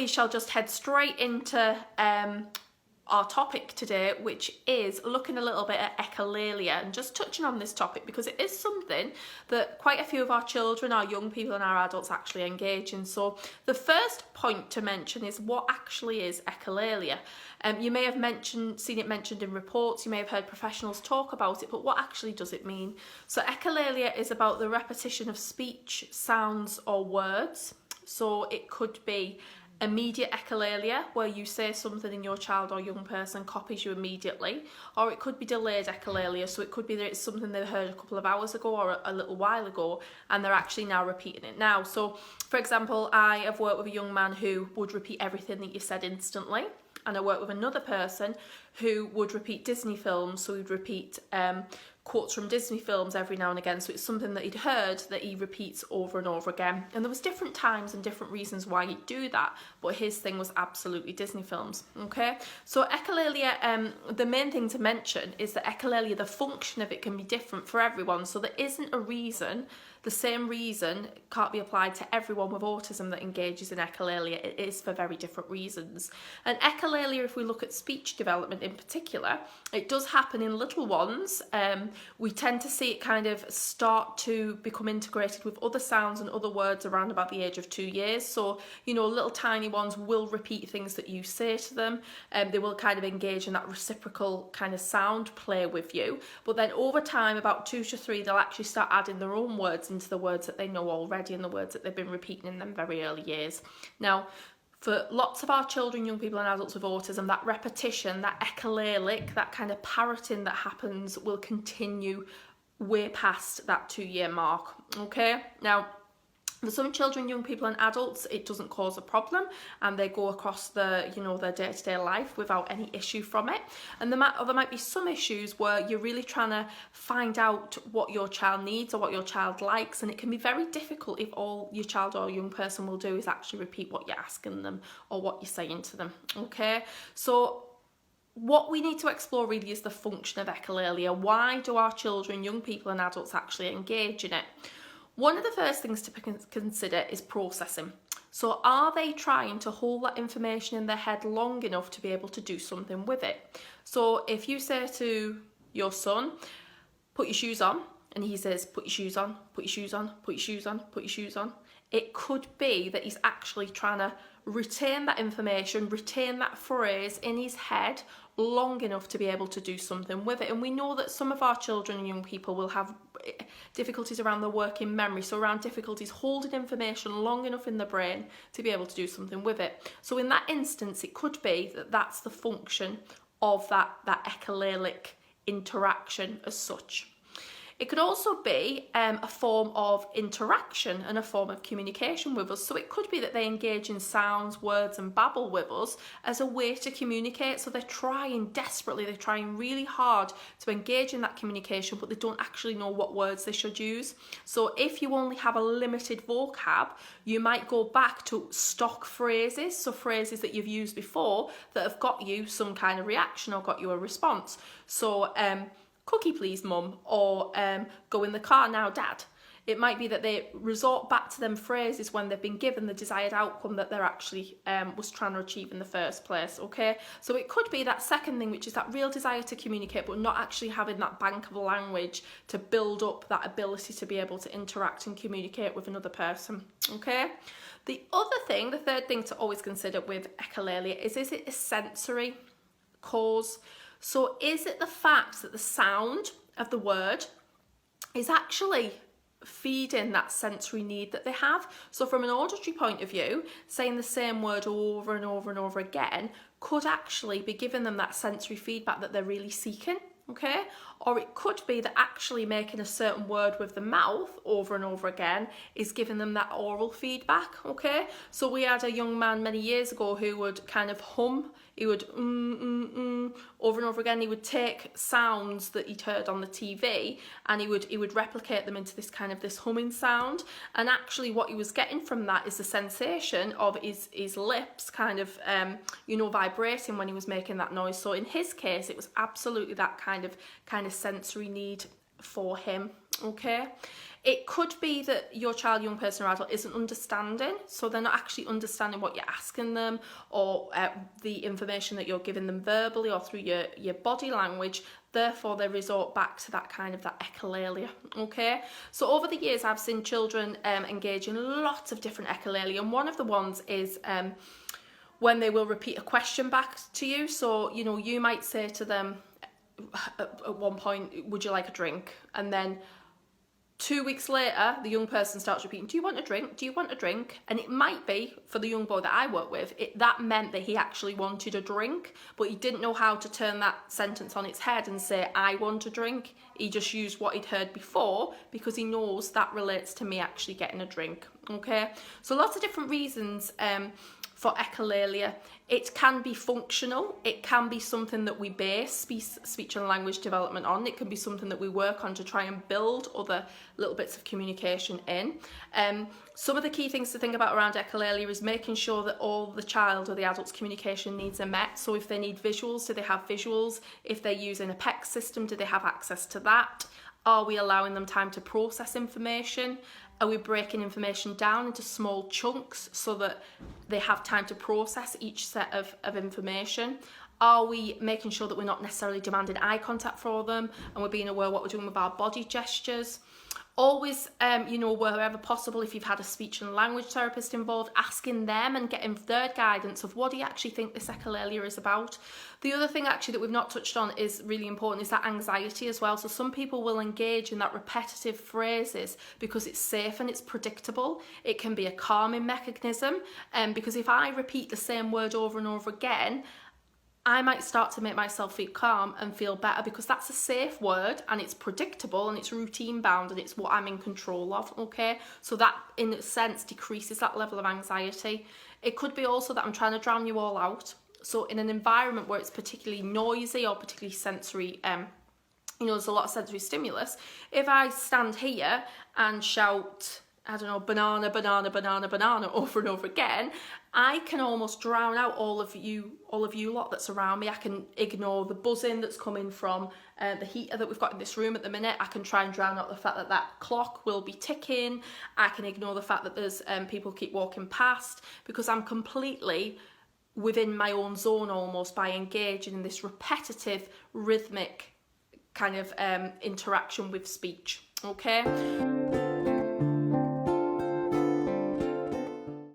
we shall just head straight into our topic today, which is looking a little bit at echolalia and just touching on this topic because it is something that quite a few of our children, our young people and our adults actually engage in. So the first point to mention is what actually is echolalia. You may have seen it mentioned in reports, you may have heard professionals talk about it, but what actually does it mean? So echolalia is about the repetition of speech, sounds or words. So it could be immediate echolalia, where you say something and your child or young person copies you immediately, or it could be delayed echolalia, so it could be that it's something they heard a couple of hours ago or a little while ago and they're actually now repeating it now. So for example, I have worked with a young man who would repeat everything that you said instantly, and I worked with another person who would repeat Disney films, so he'd repeat quotes from Disney films every now and again, so it's something that he'd heard that he repeats over and over again. And there was different times and different reasons why he'd do that, but his thing was absolutely Disney films. Okay, so echolalia, the main thing to mention is that echolalia, the function of it can be different for everyone, so there isn't a reason, the same reason can't be applied to everyone with autism that engages in echolalia. It is for very different reasons. And echolalia, if we look at speech development in particular, it does happen in little ones. We tend to see it kind of start to become integrated with other sounds and other words around about the age of 2 years. So, you know, little tiny ones will repeat things that you say to them. They will kind of engage in that reciprocal kind of sound play with you. But then over time, about 2 to 3, they'll actually start adding their own words into the words that they know already and the words that they've been repeating in them very early years. Now, for lots of our children, young people and adults with autism, that repetition, that echolalic, that kind of parroting that happens will continue way past that 2-year mark, okay? Now, for some children, young people and adults, it doesn't cause a problem and they go across their day-to-day life without any issue from it. And there might be some issues where you're really trying to find out what your child needs or what your child likes, and it can be very difficult if all your child or young person will do is actually repeat what you're asking them or what you're saying to them, okay? So what we need to explore really is the function of echolalia. Why do our children, young people and adults actually engage in it? One of the first things to consider is processing. So are they trying to hold that information in their head long enough to be able to do something with it? So if you say to your son, put your shoes on, and he says, put your shoes on, put your shoes on, put your shoes on, put your shoes on, it could be that he's actually trying to retain that information, retain that phrase in his head long enough to be able to do something with it. And we know that some of our children and young people will have difficulties around their working memory, so around difficulties holding information long enough in the brain to be able to do something with it. So in that instance, it could be that that's the function of that echolalic interaction as such. It could also be a form of interaction and a form of communication with us. So it could be that they engage in sounds, words and babble with us as a way to communicate. So they're trying really hard to engage in that communication, but they don't actually know what words they should use. So if you only have a limited vocab, you might go back to stock phrases, so phrases that you've used before that have got you some kind of reaction or got you a response. So, cookie please mum, or go in the car now dad. It might be that they resort back to them phrases when they've been given the desired outcome that they're actually was trying to achieve in the first place, okay? So it could be that second thing, which is that real desire to communicate but not actually having that bank of language to build up that ability to be able to interact and communicate with another person, okay? The third thing to always consider with echolalia is it a sensory cause? So is it the fact that the sound of the word is actually feeding that sensory need that they have? So from an auditory point of view, saying the same word over and over and over again could actually be giving them that sensory feedback that they're really seeking, okay? Or it could be that actually making a certain word with the mouth over and over again is giving them that oral feedback, okay? So we had a young man many years ago who would kind of hum. He would over and over again. He would take sounds that he'd heard on the TV and he would replicate them into this humming sound. And actually what he was getting from that is the sensation of his lips kind of vibrating when he was making that noise. So in his case, it was absolutely that kind of sensory need for him, okay? It could be that your child, young person or adult isn't understanding, so they're not actually understanding what you're asking them, or the information that you're giving them verbally or through your body language. Therefore, they resort back to that echolalia, okay? So over the years, I've seen children engage in lots of different echolalia, and one of the ones is when they will repeat a question back to you. So, you know, you might say to them at one point, would you like a drink? And then 2 weeks later, the young person starts repeating, do you want a drink? Do you want a drink? And it might be, for the young boy that I work with, that meant that he actually wanted a drink, but he didn't know how to turn that sentence on its head and say, I want a drink. He just used what he'd heard before because he knows that relates to me actually getting a drink, okay? So lots of different reasons for echolalia. It can be functional. It can be something that we base speech and language development on. It can be something that we work on to try and build other little bits of communication in. Some of the key things to think about around echolalia is making sure that all the child or the adult's communication needs are met. So if they need visuals, do they have visuals? If they're using a PEC system, do they have access to that? Are we allowing them time to process information? Are we breaking information down into small chunks so that they have time to process each set of information? Are we making sure that we're not necessarily demanding eye contact for them, and we're being aware of what we're doing with our body gestures? Always, you know, wherever possible, if you've had a speech and language therapist involved, asking them and getting their guidance of what do you actually think this echolalia is about. The other thing actually that we've not touched on is really important, is that anxiety as well. So some people will engage in that repetitive phrases because it's safe and it's predictable. It can be a calming mechanism, because if I repeat the same word over and over again, I might start to make myself feel calm and feel better because that's a safe word and it's predictable and it's routine bound and it's what I'm in control of, okay? So that, in a sense, decreases that level of anxiety. It could be also that I'm trying to drown you all out. So in an environment where it's particularly noisy or particularly sensory, you know, there's a lot of sensory stimulus. If I stand here and shout, I don't know, banana, banana, banana, banana over and over again, I can almost drown out all of you lot that's around me. I can ignore the buzzing that's coming from the heater that we've got in this room at the minute. I can try and drown out the fact that that clock will be ticking. I can ignore the fact that there's people keep walking past, because I'm completely within my own zone almost by engaging in this repetitive, rhythmic kind of interaction with speech, okay?